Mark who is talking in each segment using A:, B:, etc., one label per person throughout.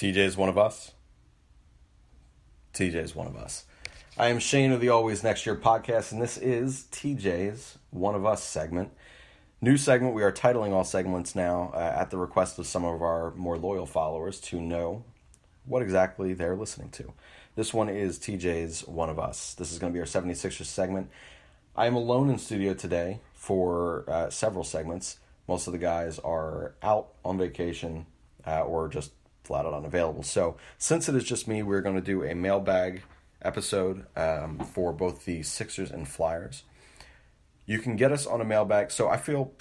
A: TJ's one of us. TJ's one of us. I am Shane of the Always Next Year podcast, and this is TJ's One of Us segment. New segment. We are titling all segments now at the request of some of our more loyal followers to know what exactly they're listening to. This one is TJ's One of Us. This is going to be our 76ers segment. I am alone in studio today for several segments. Most of the guys are out on vacation or just flat out unavailable. So since it is just me, we're going to do a mailbag episode for both the Sixers and Flyers. You can get us on a mailbag. So I feel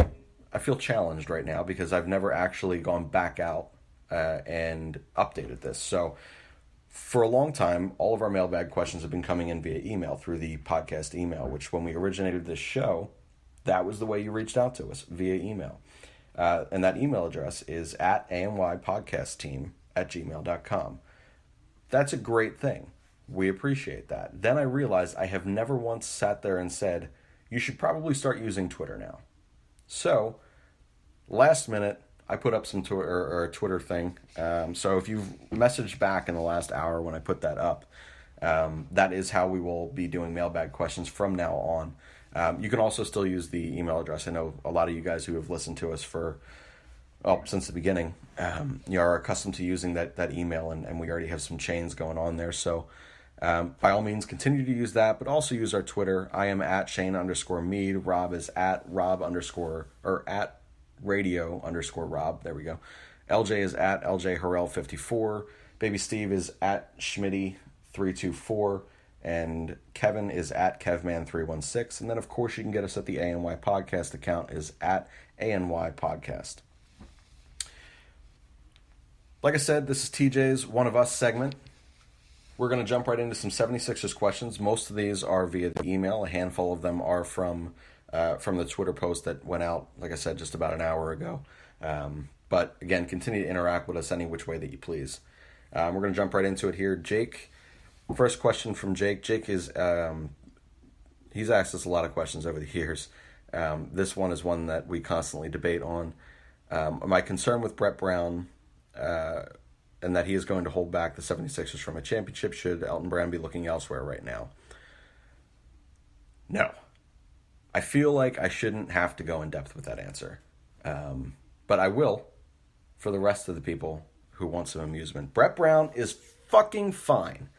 A: challenged right now because I've never actually gone back out and updated this. So for a long time, all of our mailbag questions have been coming in via email through the podcast email, which when we originated this show, that was the way you reached out to us, via email. And that email address is at anypodcastteam@gmail.com. That's a great thing. We appreciate that. Then I realized I have never once sat there and said, you should probably start using Twitter now. So, last minute, I put up some Twitter thing. So if you've messaged back in the last hour when I put that up, that is how we will be doing mailbag questions from now on. You can also still use the email address. I know a lot of you guys who have listened to us since the beginning, are accustomed to using that email, and we already have some chains going on there. So by all means, continue to use that, but also use our Twitter. I am at Shane_Mead. Rob is at radio_Rob. There we go. LJ is at LJ Harrell54. Baby Steve is at Schmitty324. And Kevin is at Kevman316. And then, of course, you can get us at the ANY Podcast account is at ANY Podcast. Like I said, this is TJ's One of Us segment. We're going to jump right into some 76ers questions. Most of these are via the email. A handful of them are from the Twitter post that went out, like I said, just about an hour ago. But, again, continue to interact with us any which way that you please. We're going to jump right into it here. Jake. First question from Jake. Jake is, he's asked us a lot of questions over the years. This one is one that we constantly debate on. Am I concerned with Brett Brown and that he is going to hold back the 76ers from a championship? Should Elton Brand be looking elsewhere right now? No. I feel like I shouldn't have to go in depth with that answer. But I will for the rest of the people who want some amusement. Brett Brown is fucking fine.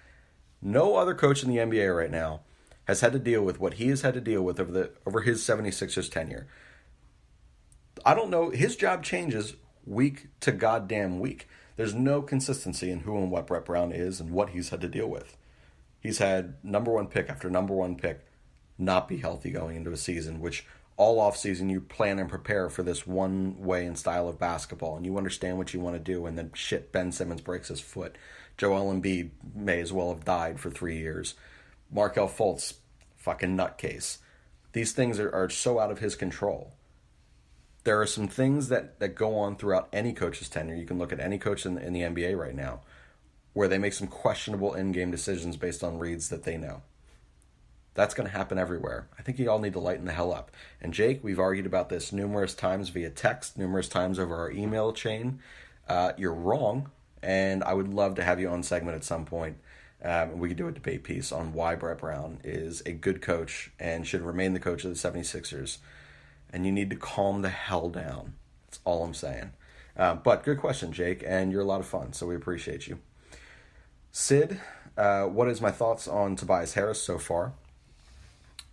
A: No other coach in the NBA right now has had to deal with what he has had to deal with over his 76ers tenure. I don't know. His job changes week to goddamn week. There's no consistency in who and what Brett Brown is and what he's had to deal with. He's had number one pick after number one pick not be healthy going into a season, which all offseason you plan and prepare for this one way and style of basketball, and you understand what you want to do, and then shit, Ben Simmons breaks his foot. Joel Embiid may as well have died for 3 years. Markelle Fultz, fucking nutcase. These things are so out of his control. There are some things that go on throughout any coach's tenure. You can look at any coach in the NBA right now where they make some questionable in-game decisions based on reads that they know. That's going to happen everywhere. I think you all need to lighten the hell up. And Jake, we've argued about this numerous times via text, numerous times over our email chain. You're wrong. And I would love to have you on segment at some point. We could do a debate piece on why Brett Brown is a good coach and should remain the coach of the 76ers. And you need to calm the hell down. That's all I'm saying. But good question, Jake, and you're a lot of fun, so we appreciate you. Sid, what is my thoughts on Tobias Harris so far?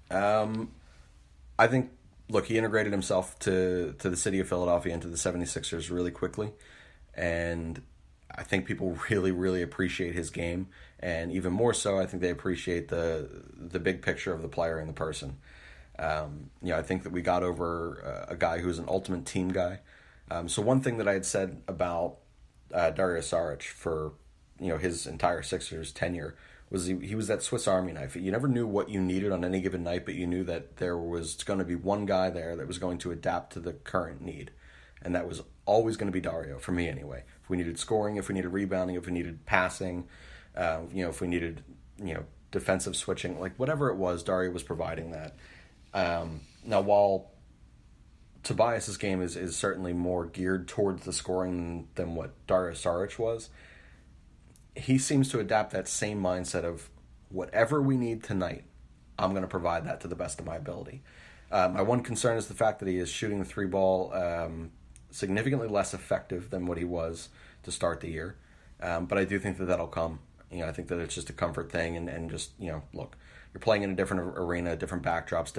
A: I think, look, he integrated himself to the city of Philadelphia and to the 76ers really quickly. And I think people really, really appreciate his game, and even more so, I think they appreciate the big picture of the player and the person. I think that we got over a guy who's an ultimate team guy. So one thing that I had said about Dario Saric for his entire Sixers tenure was he was that Swiss Army knife. You never knew what you needed on any given night, but you knew that there was going to be one guy there that was going to adapt to the current need, and that was always going to be Dario, for me anyway. If we needed scoring, if we needed rebounding, if we needed passing, if we needed, defensive switching, like whatever it was, Dario was providing that. Now, while Tobias's game is certainly more geared towards the scoring than what Dario Saric was, he seems to adapt that same mindset of whatever we need tonight, I'm going to provide that to the best of my ability. My one concern is the fact that he is shooting the three ball significantly less effective than what he was to start the year. But I do think that that'll come. I think that it's just a comfort thing, and just, look, you're playing in a different arena, different backdrops,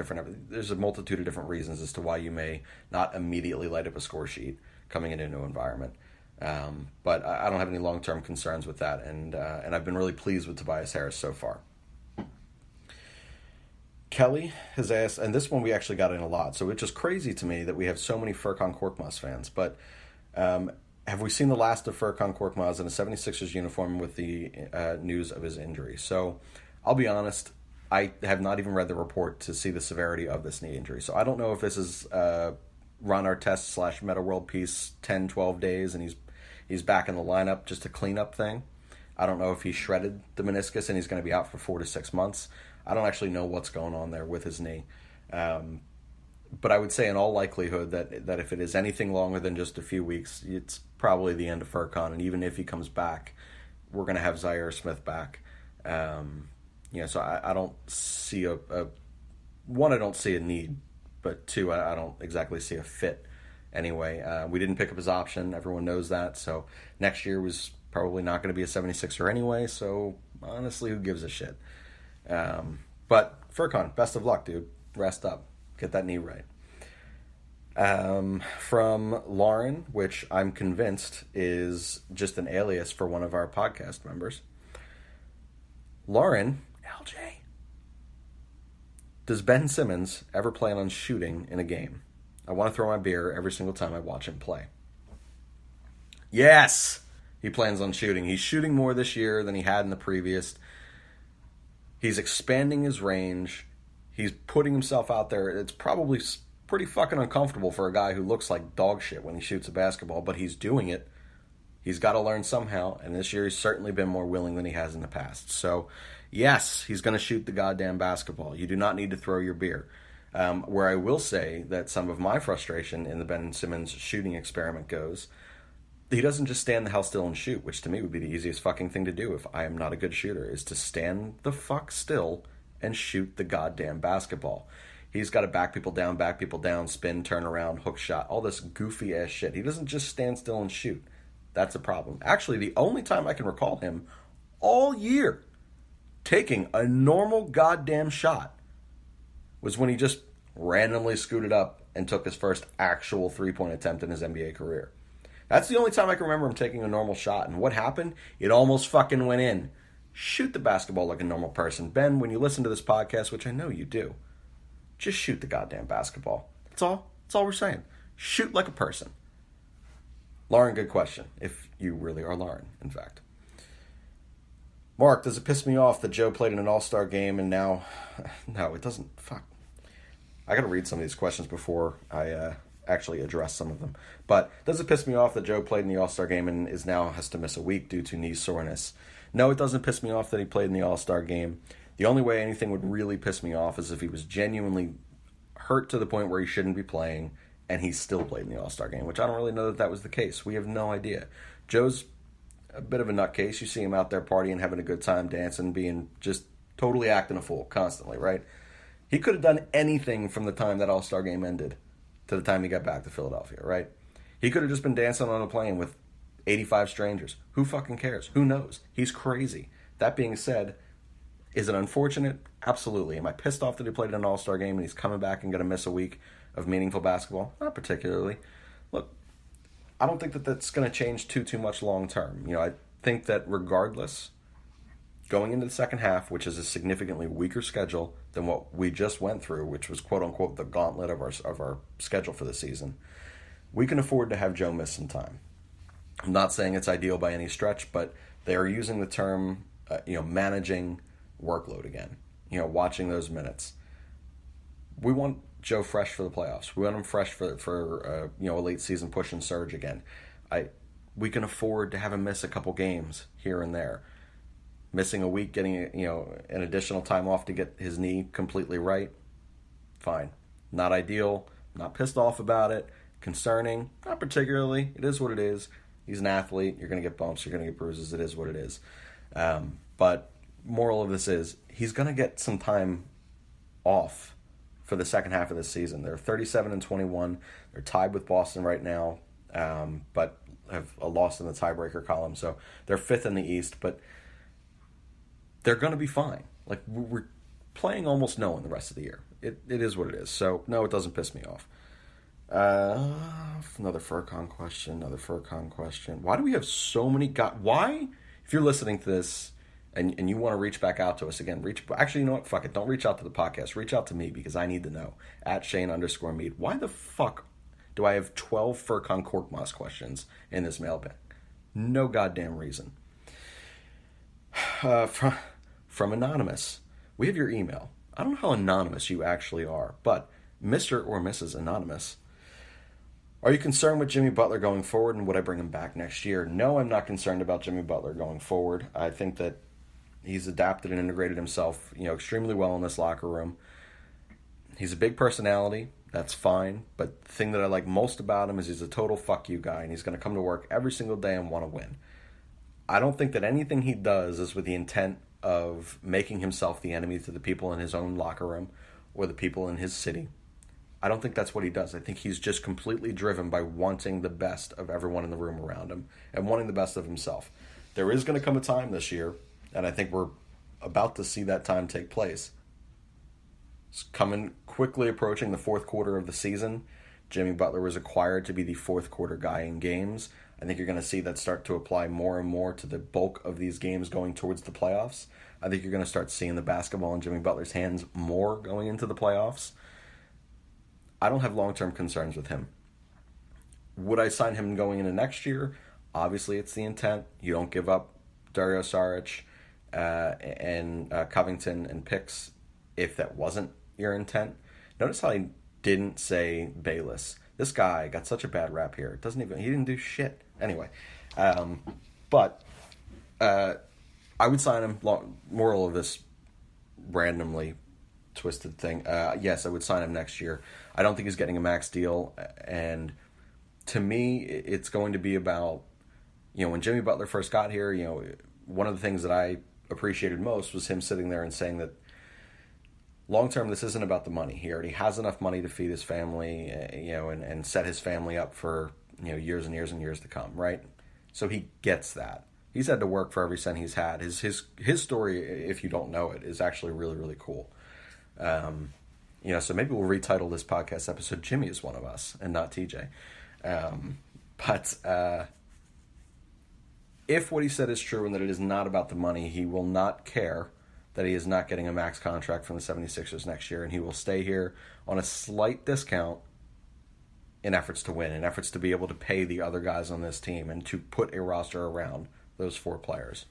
A: there's a multitude of different reasons as to why you may not immediately light up a score sheet coming into a new environment. But I don't have any long-term concerns with that, and I've been really pleased with Tobias Harris so far. Kelly has asked, and this one we actually got in a lot, so it's just crazy to me that we have so many Furkan Korkmaz fans, but have we seen the last of Furkan Korkmaz in a 76ers uniform with the news of his injury? So I'll be honest, I have not even read the report to see the severity of this knee injury, so I don't know if this is Ron Artest / Meta World Peace 10, 12 days, and he's back in the lineup, just a cleanup thing. I don't know if he shredded the meniscus and he's going to be out for 4 to 6 months. I don't actually know what's going on there with his knee. But I would say in all likelihood that if it is anything longer than just a few weeks, it's probably the end of Furkan. And even if he comes back, we're going to have Zaire Smith back. So I don't see one, I don't see a need. But two, I don't exactly see a fit anyway. We didn't pick up his option. Everyone knows that. So next year was probably not going to be a 76er anyway. So honestly, who gives a shit? But Furkan, best of luck, dude. Rest up. Get that knee right. From Lauren, which I'm convinced is just an alias for one of our podcast members. Lauren, LJ. Does Ben Simmons ever plan on shooting in a game? I want to throw my beer every single time I watch him play. Yes! He plans on shooting. He's shooting more this year than he had in the previous. He's expanding his range. He's putting himself out there. It's probably pretty fucking uncomfortable for a guy who looks like dog shit when he shoots a basketball, but he's doing it. He's got to learn somehow, and this year he's certainly been more willing than he has in the past. So, yes, he's going to shoot the goddamn basketball. You do not need to throw your beer. Where I will say that some of my frustration in the Ben Simmons shooting experiment goes, he doesn't just stand the hell still and shoot, which to me would be the easiest fucking thing to do if I am not a good shooter, is to stand the fuck still and shoot the goddamn basketball. He's got to back people down, spin, turn around, hook shot, all this goofy ass shit. He doesn't just stand still and shoot. That's a problem. Actually, the only time I can recall him all year taking a normal goddamn shot was when he just randomly scooted up and took his first actual three-point attempt in his NBA career. That's the only time I can remember him taking a normal shot. And what happened? It almost fucking went in. Shoot the basketball like a normal person. Ben, when you listen to this podcast, which I know you do, just shoot the goddamn basketball. That's all. That's all we're saying. Shoot like a person. Lauren, good question. If you really are Lauren, in fact. Mark, does it piss me off that Joe played in an all-star game and now... No, it doesn't. Fuck. I gotta read some of these questions before I actually address some of them. But does it piss me off that Joe played in the all-star game and now has to miss a week due to knee soreness? No, it doesn't piss me off that he played in the all-star game. The only way anything would really piss me off is if he was genuinely hurt to the point where he shouldn't be playing and he still played in the all-star game, which I don't really know that was the case. We have no idea. Joe's a bit of a nutcase. You see him out there partying, having a good time, dancing, being just totally acting a fool constantly, right? He could have done anything from the time that all-star game ended to the time he got back to Philadelphia, right? He could have just been dancing on a plane with 85 strangers. Who fucking cares? Who knows? He's crazy. That being said, is it unfortunate? Absolutely. Am I pissed off that he played in an all-star game and he's coming back and going to miss a week of meaningful basketball? Not particularly. Look, I don't think that that's going to change too much long term. I think that regardless, going into the second half, which is a significantly weaker schedule than what we just went through, which was quote-unquote the gauntlet of our schedule for the season, we can afford to have Joe miss some time. I'm not saying it's ideal by any stretch, but they are using the term, managing workload again. Watching those minutes. We want Joe fresh for the playoffs. We want him fresh for a late season push and surge again. We can afford to have him miss a couple games here and there. Missing a week, getting an additional time off to get his knee completely right. Fine. Not ideal. Not pissed off about it. Concerning. Not particularly. It is what it is. He's an athlete. You're going to get bumps. You're going to get bruises. It is what it is. But moral of this is he's going to get some time off for the second half of this season. They're 37-21. They're tied with Boston right now, but have a loss in the tiebreaker column. So they're fifth in the East, but they're going to be fine. Like, we're playing almost no one the rest of the year. It is what it is. So, no, it doesn't piss me off. Another Furcon question. Why do we have so many why, if you're listening to this and you want to reach back out to us again, actually, you know what? Fuck it. Don't reach out to the podcast. Reach out to me because I need to know. At Shane_Mead. Why the fuck do I have 12 Furcon Corkmoss questions in this mailbag? No goddamn reason. From Anonymous. We have your email. I don't know how anonymous you actually are, but Mr. or Mrs. Anonymous, are you concerned with Jimmy Butler going forward, and would I bring him back next year? No, I'm not concerned about Jimmy Butler going forward. I think that he's adapted and integrated himself, extremely well in this locker room. He's a big personality. That's fine. But the thing that I like most about him is he's a total fuck you guy, and he's going to come to work every single day and want to win. I don't think that anything he does is with the intent of making himself the enemy to the people in his own locker room or the people in his city. I don't think that's what he does. I think he's just completely driven by wanting the best of everyone in the room around him and wanting the best of himself. There is going to come a time this year, and I think we're about to see that time take place. It's quickly approaching the fourth quarter of the season. Jimmy Butler was acquired to be the fourth quarter guy in games. I think you're going to see that start to apply more and more to the bulk of these games going towards the playoffs. I think you're going to start seeing the basketball in Jimmy Butler's hands more going into the playoffs. I don't have long-term concerns with him. Would I sign him going into next year? Obviously, it's the intent. You don't give up Dario Saric and Covington and picks if that wasn't your intent. Notice how he didn't say Bayless. This guy got such a bad rap here. He didn't do shit. Anyway, but I would sign him. Moral of this randomly twisted thing. Yes, I would sign him next year. I don't think he's getting a max deal. And to me, it's going to be about, when Jimmy Butler first got here, one of the things that I appreciated most was him sitting there and saying that long term, this isn't about the money. He already has enough money to feed his family, and set his family up for, years and years and years to come, right? So he gets that. He's had to work for every cent he's had. His story, if you don't know it, is actually really, really cool. So maybe we'll retitle this podcast episode "Jimmy is One of Us" and not TJ. But if what he said is true and that it is not about the money, he will not care that he is not getting a max contract from the 76ers next year, and he will stay here on a slight discount in efforts to win, in efforts to be able to pay the other guys on this team and to put a roster around those four players.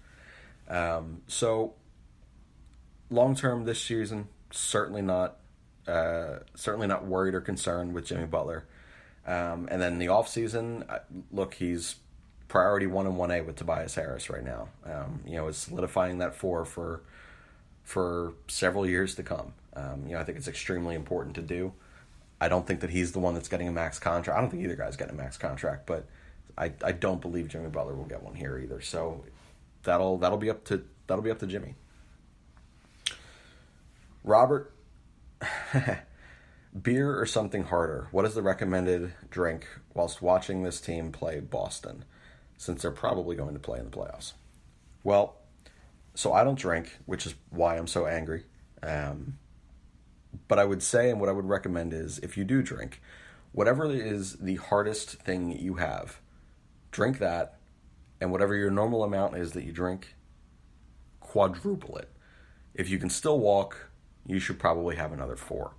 A: So long-term this season, certainly not worried or concerned with Jimmy Butler. And then in the offseason, look, he's priority 1 and 1A with Tobias Harris right now. Is solidifying that for several years to come. I think it's extremely important to do. I don't think that he's the one that's getting a max contract. I don't think either guy's getting a max contract, but I don't believe Jimmy Butler will get one here either. So that'll be up to Jimmy. Robert, beer or something harder? What is the recommended drink whilst watching this team play Boston, since they're probably going to play in the playoffs? Well, so I don't drink, which is why I'm so angry. But I would say, and what I would recommend is, if you do drink, whatever is the hardest thing you have, drink that, and whatever your normal amount is that you drink, quadruple it. If you can still walk, you should probably have another 4.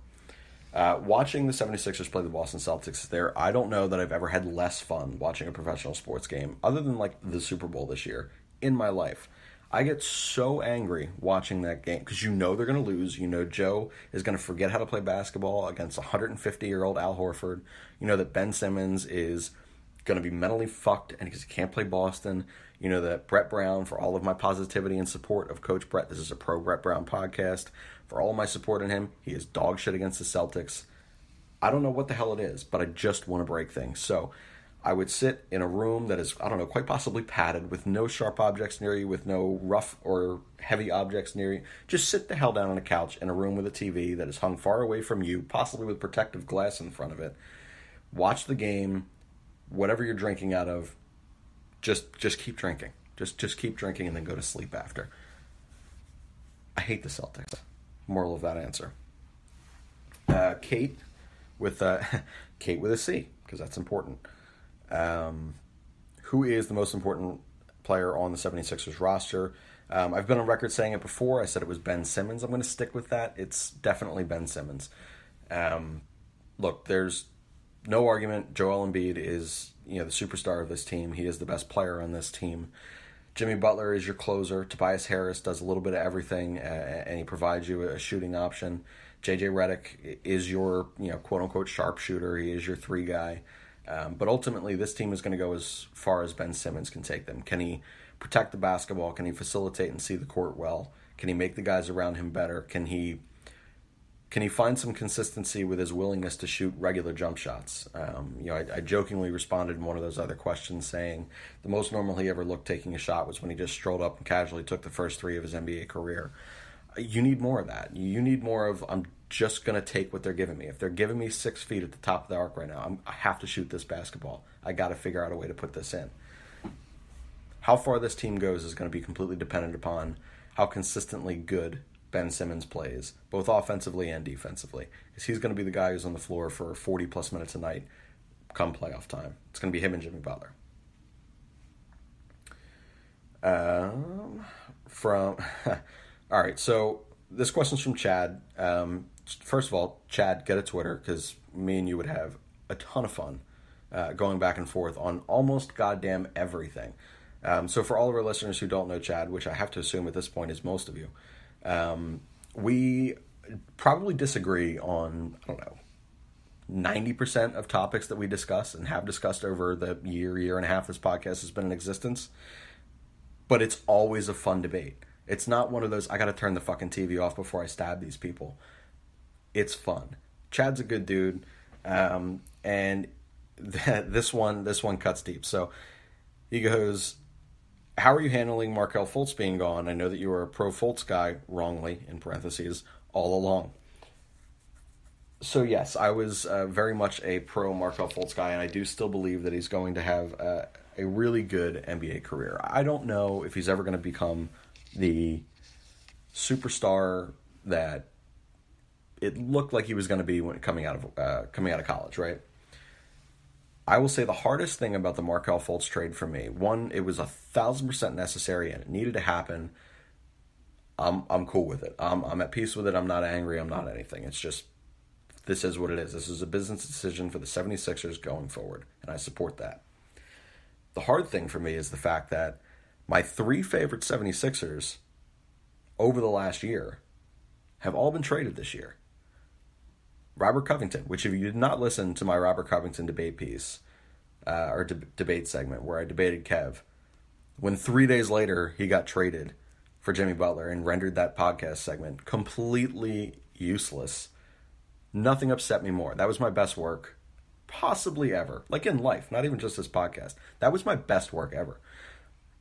A: Watching the 76ers play the Boston Celtics there, I don't know that I've ever had less fun watching a professional sports game, other than like the Super Bowl this year, in my life. I get so angry watching that game because they're going to lose. Joe is going to forget how to play basketball against 150-year-old Al Horford. That Ben Simmons is going to be mentally fucked and because he can't play Boston. That Brett Brown, for all of my positivity and support of Coach Brett, this is a pro Brett Brown podcast, for all of my support in him, he is dog shit against the Celtics. I don't know what the hell it is, but I just want to break things. So I would sit in a room that is, I don't know, quite possibly padded with no sharp objects near you, with no rough or heavy objects near you. Just sit the hell down on a couch in a room with a TV that is hung far away from you, possibly with protective glass in front of it. Watch the game, whatever you're drinking out of, just keep drinking. Just keep drinking and then go to sleep after. I hate the Celtics. Moral of that answer. Kate with Kate with a C, because that's important. Who is the most important player on the 76ers roster? I've been on record saying it before. I said it was Ben Simmons. I'm going to stick with that. It's definitely Ben Simmons. Look, there's no argument. Joel Embiid is, the superstar of this team. He is the best player on this team. Jimmy Butler is your closer. Tobias Harris does a little bit of everything, and he provides you a shooting option. JJ Redick is your, quote-unquote sharpshooter. He is your 3 guy. But ultimately, this team is going to go as far as Ben Simmons can take them. Can he protect the basketball? Can he facilitate and see the court well? Can he make the guys around him better? Can he find some consistency with his willingness to shoot regular jump shots? I jokingly responded in one of those other questions saying the most normal he ever looked taking a shot was when he just strolled up and casually took the first 3 of his NBA career. You need more of that. You need more of, I'm just going to take what they're giving me. If they're giving me 6 feet at the top of the arc right now, I have to shoot this basketball. I got to figure out a way to put this in. How far this team goes is going to be completely dependent upon how consistently good Ben Simmons plays, both offensively and defensively. Because he's going to be the guy who's on the floor for 40-plus minutes a night come playoff time. It's going to be him and Jimmy Butler. All right, so this question's from Chad. First of all, Chad, get a Twitter, because me and you would have a ton of fun going back and forth on almost goddamn everything. So for all of our listeners who don't know Chad, which I have to assume at this point is most of you, we probably disagree on, 90% of topics that we discuss and have discussed over the year and a half this podcast has been in existence. But it's always a fun debate. It's not one of those, I got to turn the fucking TV off before I stab these people. It's fun. Chad's a good dude. And this one cuts deep. So he goes, how are you handling Markelle Fultz being gone? I know that you were a pro Fultz guy, wrongly, in parentheses, all along. So yes, I was very much a pro Markelle Fultz guy, and I do still believe that he's going to have a really good NBA career. I don't know if he's ever going to become the superstar that it looked like he was going to be when coming out of college, right? I will say the hardest thing about the Markelle Fultz trade for me, one, it was 1,000% necessary and it needed to happen. I'm cool with it. I'm at peace with it. I'm not angry. I'm not anything. It's just, this is what it is. This is a business decision for the 76ers going forward, and I support that. The hard thing for me is the fact that my 3 favorite 76ers over the last year have all been traded this year. Robert Covington, which if you did not listen to my Robert Covington debate piece, or debate segment where I debated Kev, when 3 days later he got traded for Jimmy Butler and rendered that podcast segment completely useless, nothing upset me more. That was my best work possibly ever. Like in life, not even just this podcast. That was my best work ever.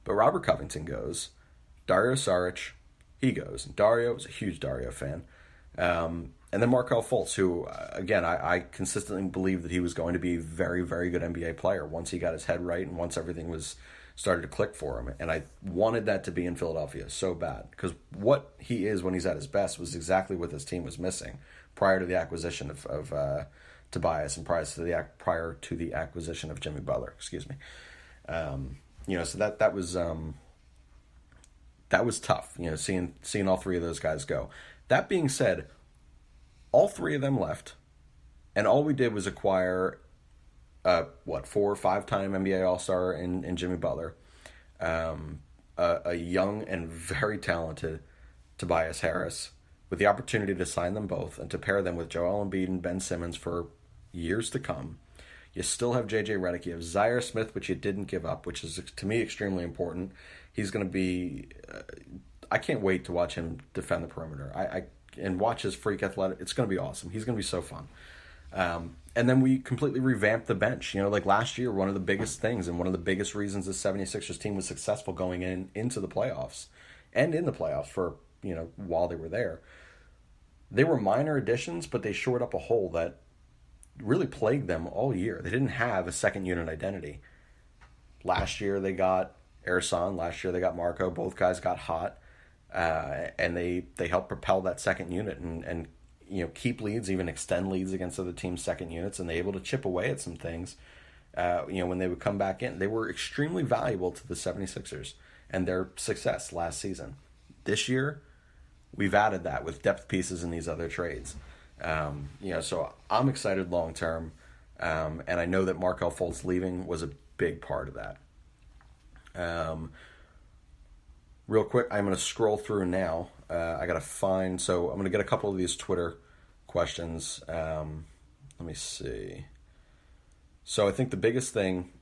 A: But Robert Covington goes. Dario Saric, he goes. Dario was a huge Dario fan. And then Markelle Fultz, who, again, I consistently believed that he was going to be a very, very good NBA player once he got his head right and once everything was started to click for him. And I wanted that to be in Philadelphia so bad, because what he is when he's at his best was exactly what this team was missing prior to the acquisition of Tobias and prior to the acquisition of Jimmy Butler. Excuse me. So that was tough. Seeing all 3 of those guys go. That being said, all 3 of them left, and all we did was acquire 4 or 5-time NBA All-Star in Jimmy Butler, a young and very talented Tobias Harris, with the opportunity to sign them both and to pair them with Joel Embiid and Ben Simmons for years to come. You still have JJ Redick. You have Zaire Smith, which you didn't give up, which is, to me, extremely important. He's going to be... I can't wait to watch him defend the perimeter. And watch his freak athletic. It's going to be awesome. He's going to be so fun. And then we completely revamped the bench. Like last year, one of the biggest things and one of the biggest reasons the 76ers team was successful going into the playoffs and in the playoffs for, while they were there. They were minor additions, but they shored up a hole that really plagued them all year. They didn't have a second unit identity. Last year they got Ersan. Last year they got Marco. Both guys got hot, and they helped propel that second unit and keep leads, even extend leads against other teams' second units, and they able to chip away at some things. When they would come back in, they were extremely valuable to the 76ers and their success last season. This year, we've added that with depth pieces in these other trades. So I'm excited long term, and I know that Markelle Fultz leaving was a big part of that. Real quick, I'm going to scroll through now. I got to find, so I'm going to get a couple of these Twitter questions. Let me see. So I think the biggest thing,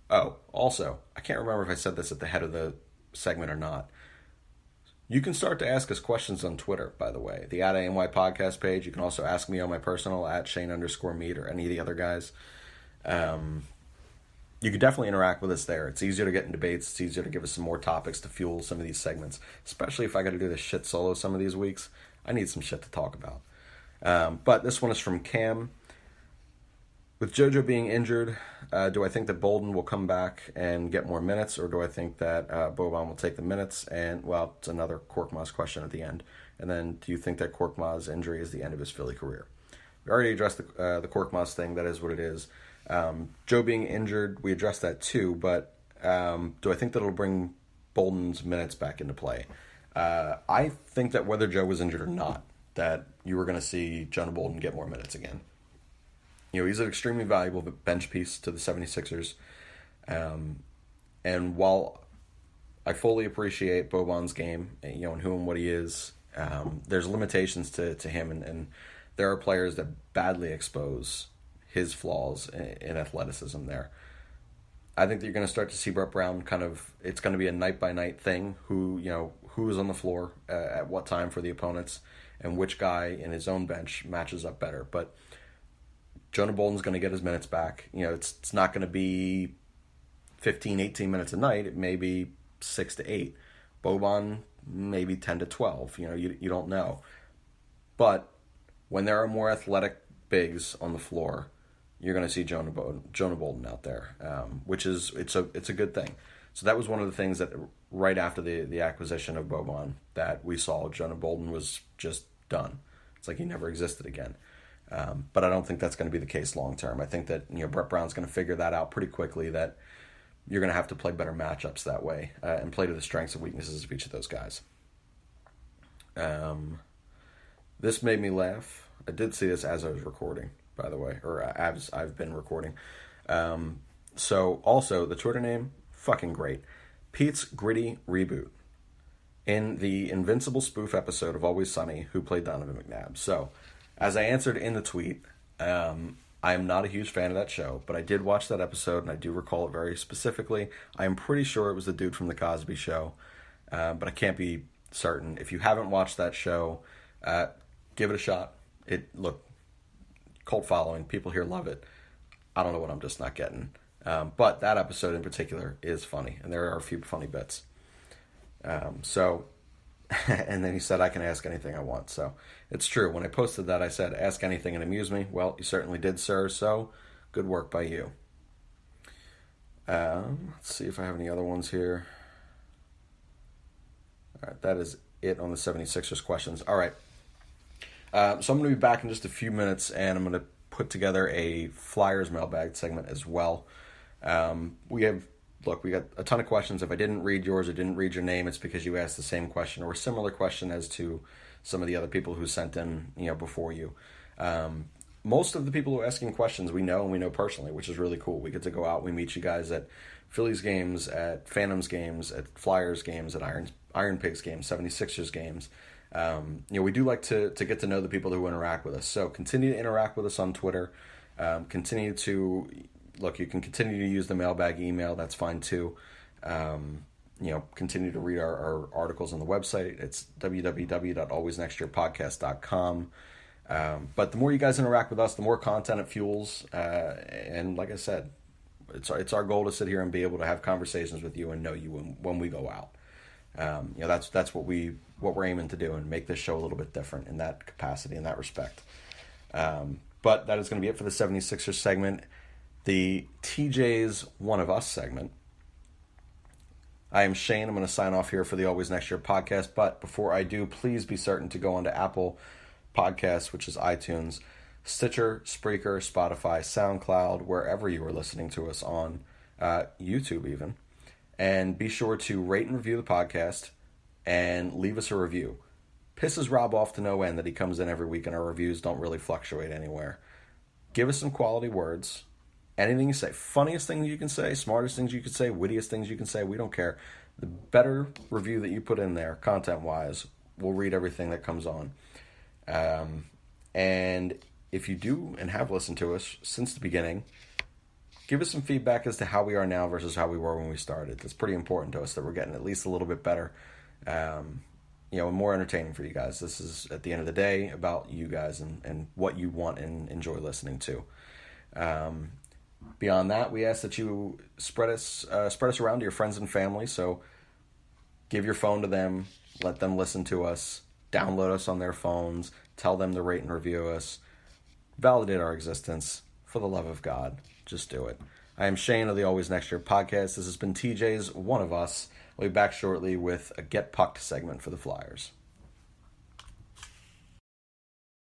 A: also, I can't remember if I said this at the head of the segment or not. You can start to ask us questions on Twitter, by the way. The @ANY podcast page. You can also ask me on my personal @Shane_Mead or any of the other guys. You could definitely interact with us there. It's easier to get in debates. It's easier to give us some more topics to fuel some of these segments, especially if I got to do this shit solo some of these weeks. I need some shit to talk about. But this one is from Cam. With JoJo being injured, do I think that Bolden will come back and get more minutes, or do I think that Boban will take the minutes? And, well, it's another Korkmaz question at the end. And then, do you think that Korkmaz injury is the end of his Philly career? We already addressed the Korkmaz thing. That is what it is. Joe being injured, we addressed that too, but do I think that it'll bring Bolden's minutes back into play? I think that whether Joe was injured or not, that you were going to see Jonah Bolden get more minutes again. He's an extremely valuable bench piece to the 76ers. And while I fully appreciate Boban's game, and who and what he is, there's limitations to him, and there are players that badly expose his flaws in athleticism there. I think that you're going to start to see Brett Brown it's going to be a night-by-night thing, who is on the floor at what time for the opponents, and which guy in his own bench matches up better. But Jonah Bolden's going to get his minutes back. It's not going to be 15, 18 minutes a night. It may be 6 to 8. Boban, maybe 10 to 12. You don't know. But when there are more athletic bigs on the floor, you're going to see Jonah Bolden out there, which is it's a good thing. So that was one of the things that right after the acquisition of Boban that we saw, Jonah Bolden was just done. It's like he never existed again. But I don't think that's going to be the case long term. I think that Brett Brown's going to figure that out pretty quickly, that you're going to have to play better matchups that way and play to the strengths and weaknesses of each of those guys. This made me laugh. I did see this as I was recording, by the way, or as I've been recording. So also the Twitter name, fucking great. Pete's Gritty Reboot. In the Invincible spoof episode of Always Sunny, who played Donovan McNabb. So, as I answered in the tweet, I am not a huge fan of that show, but I did watch that episode, and I do recall it very specifically. I am pretty sure it was the dude from The Cosby Show, but I can't be certain. If you haven't watched that show, give it a shot. Look, cult following, people here love it. I don't know what I'm just not getting. But that episode in particular is funny, and there are a few funny bits. And then he said, I can ask anything I want. So it's true. When I posted that, I said, ask anything and amuse me. Well, you certainly did, sir. So good work by you. Let's see if I have any other ones here. All right, that is it on the 76ers questions. All right. So I'm going to be back in just a few minutes, and I'm going to put together a Flyers mailbag segment as well. We got a ton of questions. If I didn't read yours or didn't read your name, it's because you asked the same question or a similar question as to some of the other people who sent in, before you. Most of the people who are asking questions we know, and we know personally, which is really cool. We get to go out, we meet you guys at Phillies games, at Phantoms games, at Flyers games, at Iron Pigs games, 76ers games. We do like to get to know the people who interact with us. So continue to interact with us on Twitter. You can continue to use the mailbag email. That's fine too. Continue to read our articles on the website. It's www.alwaysnextyearpodcast.com. But the more you guys interact with us, the more content it fuels. And like I said, it's our goal to sit here and be able to have conversations with you and know you when we go out. That's what we're aiming to do, and make this show a little bit different in that capacity, in that respect. But that is going to be it for the 76ers segment. The TJ's One of Us segment. I am Shane. I'm going to sign off here for the Always Next Year podcast. But before I do, please be certain to go onto Apple Podcasts, which is iTunes, Stitcher, Spreaker, Spotify, SoundCloud, wherever you are listening to us on, YouTube even. And be sure to rate and review the podcast and leave us a review. Pisses Rob off to no end that he comes in every week and our reviews don't really fluctuate anywhere. Give us some quality words. Anything you say. Funniest things you can say, smartest things you can say, wittiest things you can say, we don't care. The better review that you put in there, content-wise, we'll read everything that comes on. And if you do and have listened to us since the beginning, give us some feedback as to how we are now versus how we were when we started. That's pretty important to us, that we're getting at least a little bit better, and more entertaining for you guys. This is, at the end of the day, about you guys and what you want and enjoy listening to. Beyond that, we ask that you spread us around to your friends and family. So give your phone to them, let them listen to us, download us on their phones, tell them to rate and review us, validate our existence. For the love of God, just do it. I am Shane of the Always Next Year podcast. This has been TJ's One of Us. We'll be back shortly with a Get Pucked segment for the Flyers.